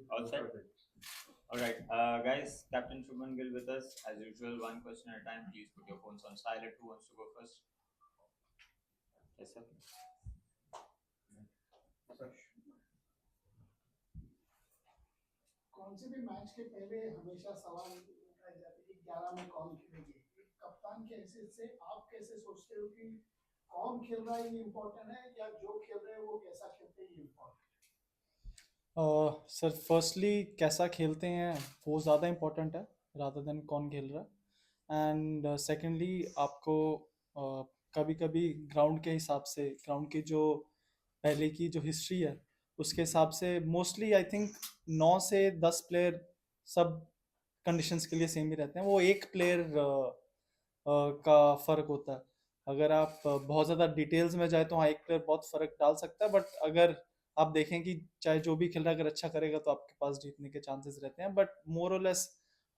All set? All right, guys. Captain Shubman Gill with us as usual. One question at a time. Please put your phones on silent. Who wants to go first? Yes, sir. कौन से भी match के पहले हमेशा सवाल उठाए जाते हैं कि 11 में कौन खेलेंगे। एक कप्तान की हैसियत से आप कैसे सोचते हो कि कौन खेल रहा है ये इम्पोर्टेंट है या जो खेल रहे हैं वो कैसा खेलते हैं ये इम्पोर्टेंट सर फर्स्टली कैसा खेलते हैं वो ज़्यादा इम्पोर्टेंट है रादर देन कौन खेल रहा है। एंड सेकेंडली आपको कभी कभी ग्राउंड के हिसाब से ग्राउंड की जो पहले की जो हिस्ट्री है उसके हिसाब से मोस्टली आई थिंक 9 से 10 प्लेयर सब कंडीशंस के लिए सेम ही रहते हैं। वो एक प्लेयर का फ़र्क होता है। अगर आप बहुत ज़्यादा डिटेल्स में जाए तो हाँ एक प्लेयर बहुत फ़र्क डाल सकता है, बट अगर आप देखें कि चाहे जो भी खेल रहा है अगर अच्छा करेगा तो आपके पास जीतने के चांसेस रहते हैं। बट मोर और लेस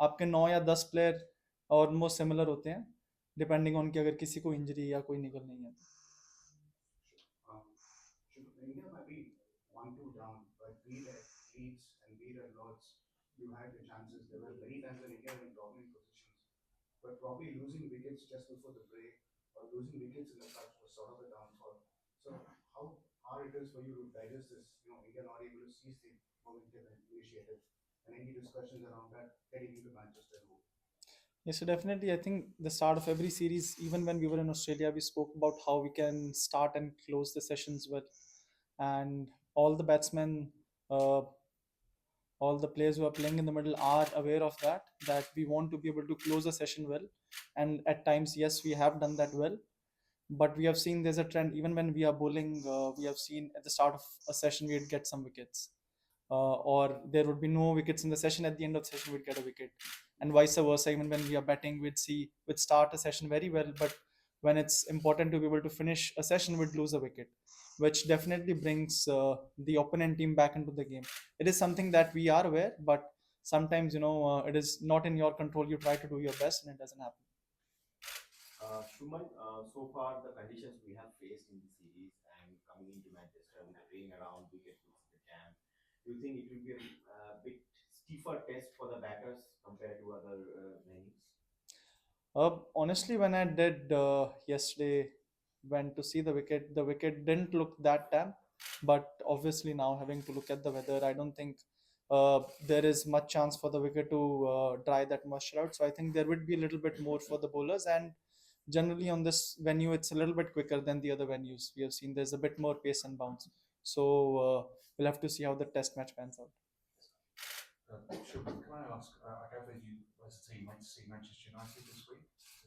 आपके 9 या 10 प्लेयर ऑलमोस्ट सिमिलर होते हैं, डिपेंडिंग ऑन कि अगर किसी को इंजरी या कोई निकल नहीं है। India might be 1-2 down, but be it at Leeds and be it at Lords, you had your chances. There were many times when India were in dominant positions, but probably losing wickets just before the break or losing wickets in the touch was sort of a downfall. So how hard it is for you to digest this? India not able to seize the momentum and initiative, and any discussions around that heading into Manchester. Yes, so definitely. I think the start of every series, even when we were in Australia, we spoke about how we can start and close the sessions well, and all the batsmen, uh, all the players who are playing in the middle are aware of that. That we want to be able to close a session well, and at times, yes, we have done that well. But we have seen there's a trend. Even when we are bowling, we have seen at the start of a session we'd get some wickets, or there would be no wickets in the session. At the end of the session, we'd get a wicket, and vice versa. Even when we are batting, we'd start a session very well, but when it's important to be able to finish a session, we'd lose a wicket, which definitely brings the opponent team back into the game. It is something that we are aware, but sometimes it is not in your control. You try to do your best, and it doesn't happen. Shuman, so far the conditions we have faced in the series and coming into Manchester with the rain around, wicket looks in the camp, do you think it will be a bit stiffer test for the batters compared to other venues? Honestly, when I did yesterday, went to see the wicket didn't look that damp. But obviously, now having to look at the weather, I don't think there is much chance for the wicket to dry that moisture out. So I think there would be a little bit more for the bowlers. And generally, on this venue, it's a little bit quicker than the other venues. We have seen there's a bit more pace and bounce. So we'll have to see how the test match pans out. Shubman, can I ask, I gather you as a team went to see Manchester United this week,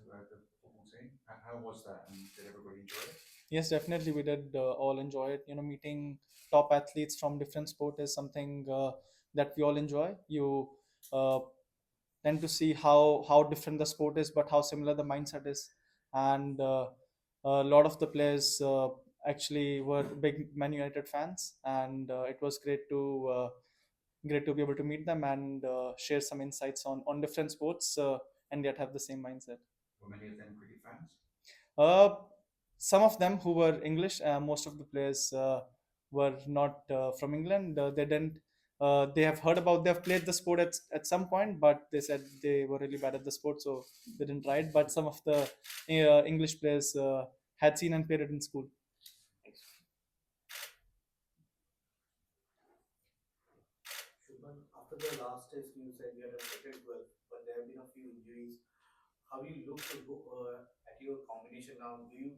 the football team. How was that, and did everybody enjoy it? Yes, definitely, we did all enjoy it. Meeting top athletes from different sport is something that we all enjoy. You uh, tend to see how different the sport is, but how similar the mindset is. And a lot of the players actually were big Man United fans, and it was great to be able to meet them and share some insights on different sports, and yet have the same mindset. Were many of them cricket fans? Uh, some of them who were English, most of the players were not from England. They didn't. They have heard about. They have played the sport at some point, but they said they were really bad at the sport, so they didn't try it. But some of the English players had seen and played it in school. Shubman, after the last test, you said you had a batted well, but there have been a few injuries. How do you look to go at your combination now? Do you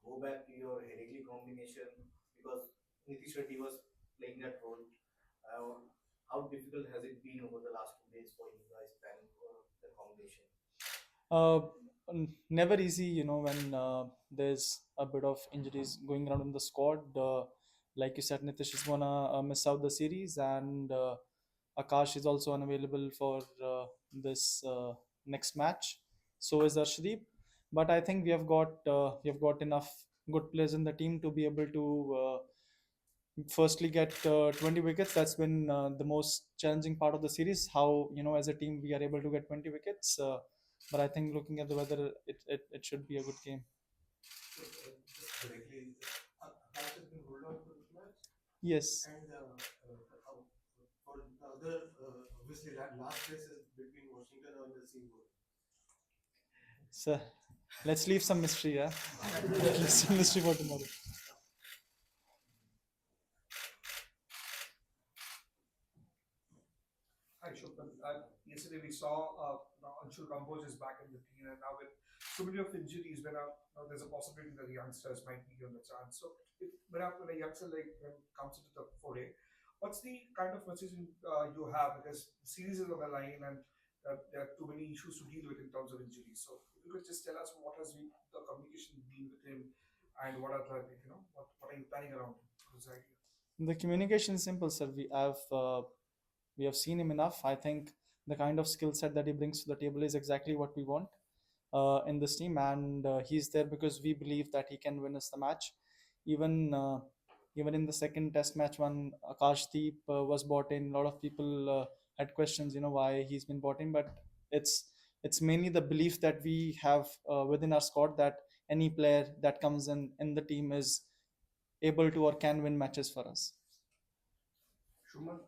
go back to your Headingley combination because Nitish Reddy was playing that role? How difficult has it been over the last 2 days for you guys planning for the combination? Uh, Never easy, when there's a bit of injuries going around in the squad. Like you said, Nitish is gonna miss out the series, and Akash is also unavailable for this next match. So is Arshdeep. But I think we have got enough good players in the team to be able to firstly get 20 wickets. That's been the most challenging part of the series. How as a team we are able to get 20 wickets. But I think looking at the weather, it should be a good game. Directly, Akash has been ruled out for this match, Yes. and for the obviously that last test is between Washington and the Seaboard. So let's leave some mystery, yeah. Let's some mystery for tomorrow. Hi, Shubman. Yesterday we saw now Anshul Kamboj is back in the team, and now with so many of injuries, now there's a possibility that the youngsters might be given a chance. So, when a youngster comes into the foray, what's the kind of message you have? Because the series is on the line, and there are too many issues to deal with in terms of injuries. So, if you could just tell us what has been the communication been with him, and what are what are you planning around him? What is the idea? The communication is simple, sir. We have seen him enough. I think the kind of skill set that he brings to the table is exactly what we want in this team, and he's there because we believe that he can win us the match. Even even in the second test match, when Akashdeep was brought in, a lot of people had questions, why he's been brought in, but it's it's mainly the belief that we have within our squad that any player that comes in the team is able to or can win matches for us. Shuman,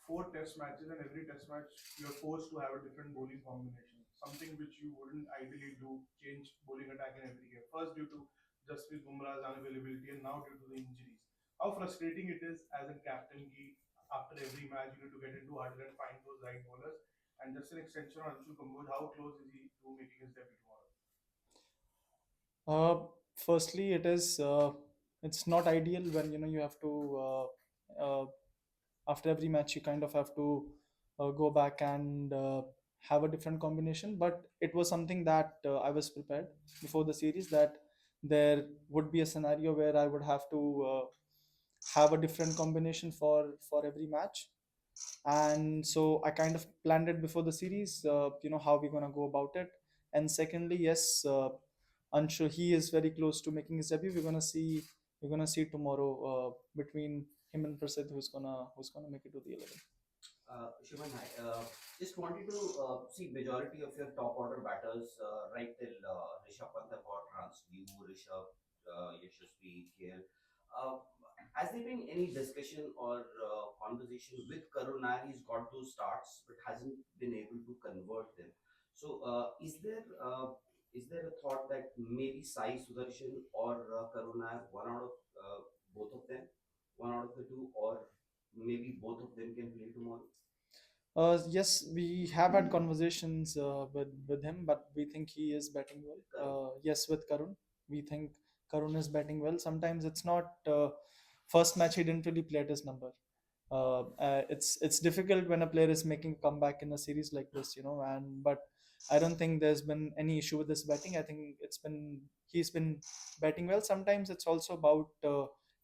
four test matches, and every test match you're forced to have a different bowling combination. Something which you wouldn't ideally do, change bowling attack in every game. First due to Jasprit Bumrah's unavailability, and now due to the injuries. How frustrating it is as a captain ki after every match you need to get into huddle and find those right bowlers. And just an extension on Anshul Kamboj, how close is he to making his debut tomorrow? Uh, Firstly, it's not ideal when you have to after every match you kind of have to go back and have a different combination. But it was something that I was prepared before the series that there would be a scenario where I would have to have a different combination for every match, and so I kind of planned it before the series, how we're going to go about it. And secondly, yes, unsure he is very close to making his debut. We're going to see tomorrow between him and Prasid who's gonna make it to the 11. Shubman, hi. Just wanted to see majority of your top order batters right till Rishabh Pant have got runs. You, Rishabh, Yashasvi, KL. Uh, has there been any discussion or conversation with Karuna? He's got those starts but hasn't been able to convert them. So is there a thought that maybe Sai Sudarshan or Karuna, one out of both of them, one out of the two, or maybe both of them can play tomorrow? Yes, we have had conversations with him, but we think he is batting well. Yes, with Karun, we think Karun is batting well. Sometimes it's not first match he didn't really play at his number. It's difficult when a player is making a comeback in a series like this, and but I don't think there's been any issue with this batting. I think he's been batting well. Sometimes it's also about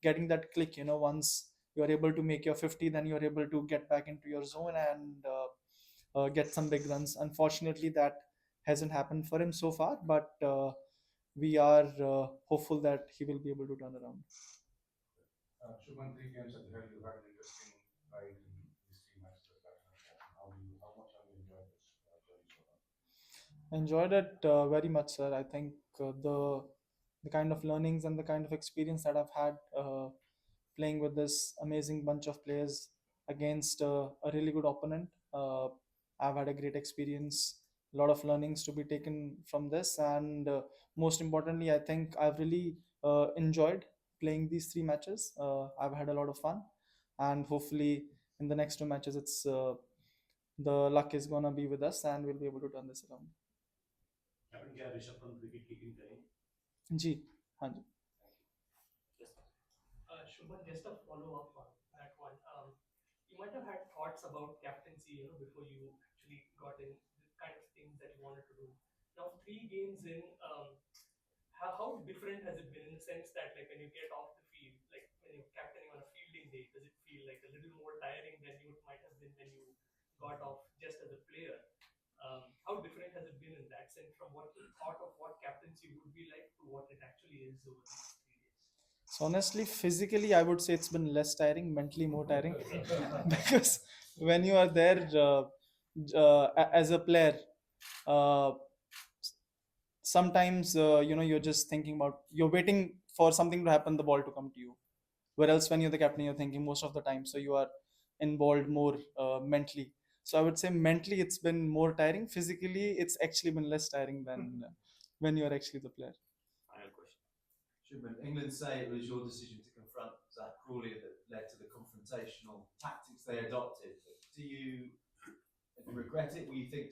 getting that click, once you're able to make your 50, then you're able to get back into your zone and get some big runs. Unfortunately, that hasn't happened for him so far, but we are hopeful that he will be able to turn around. Shubman, 3 games at the hill, you've had an interesting ride in these 3 matches at Blackburn. How much have you enjoyed this journey so far? Enjoyed it very much, sir. I think the kind of learnings and the kind of experience that I've had playing with this amazing bunch of players against a really good opponent. I've had a great experience, a lot of learnings to be taken from this, and most importantly, I think I've really enjoyed playing these 3 matches. I've had a lot of fun, and hopefully, in the next 2 matches, it's the luck is gonna be with us, and we'll be able to turn this around. Captain, क्या Rishabh Pant wicket keeping करें? जी, हाँ जी. Shubhan, just a follow up on that one. You might have had thoughts about captaincy, before you actually got in the kind of things that you wanted to do. Now, 3 games in, how different has it been in the sense that, like, when you get off the field, like when you're captaining on a fielding day, does it feel like a little more tiring than you might have been when you got off just as a player? How different has it been in that sense from what you thought of what captaincy would be like to what it actually is over these 3 days? So honestly, physically, I would say it's been less tiring, mentally more tiring, because when you are there as a player, uh, sometimes you're just thinking about you're waiting for something to happen, the ball to come to you. Where else when you're the captain, you're thinking most of the time. So you are involved more mentally. So I would say mentally it's been more tiring. Physically, it's actually been less tiring than when you're actually the player. Final question. Shubman, England say it was your decision to confront Zach Crawley that led to the confrontational tactics they adopted. Do you regret it? Will you think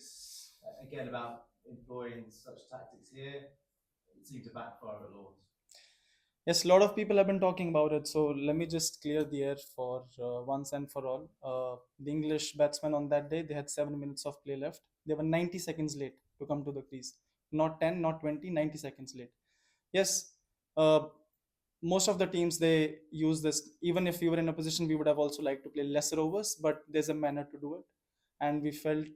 again about employing such tactics here? It seemed to backfire at Lords. Yes, a lot of people have been talking about it. So let me just clear the air for once and for all. The English batsmen on that day, they had 7 minutes of play left. They were 90 seconds late to come to the crease. Not 10, not 20, 90 seconds late. Yes, most of the teams, they use this. Even if we were in a position, we would have also liked to play lesser overs, but there's a manner to do it. And we felt,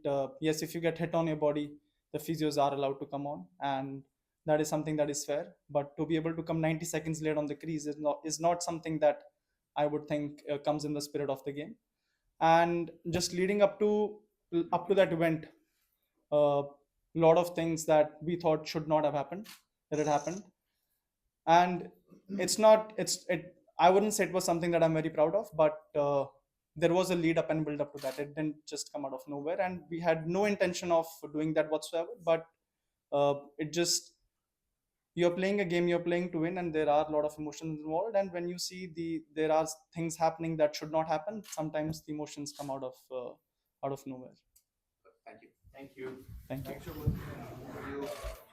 yes, if you get hit on your body, the physios are allowed to come on. And that is something that is fair. But to be able to come 90 seconds late on the crease is not something that I would think comes in the spirit of the game. And just leading up to that event, a lot of things that we thought should not have happened, that had happened. And it's not it's it I wouldn't say it was something that I'm very proud of, but there was a lead up and build up to that. It didn't just come out of nowhere, and we had no intention of doing that whatsoever. But it just, you're playing a game, you're playing to win, and there are a lot of emotions involved. And when you see there are things happening that should not happen, sometimes the emotions come out of nowhere. Thank you. Thank you. Thank you. Thanks, Shubman.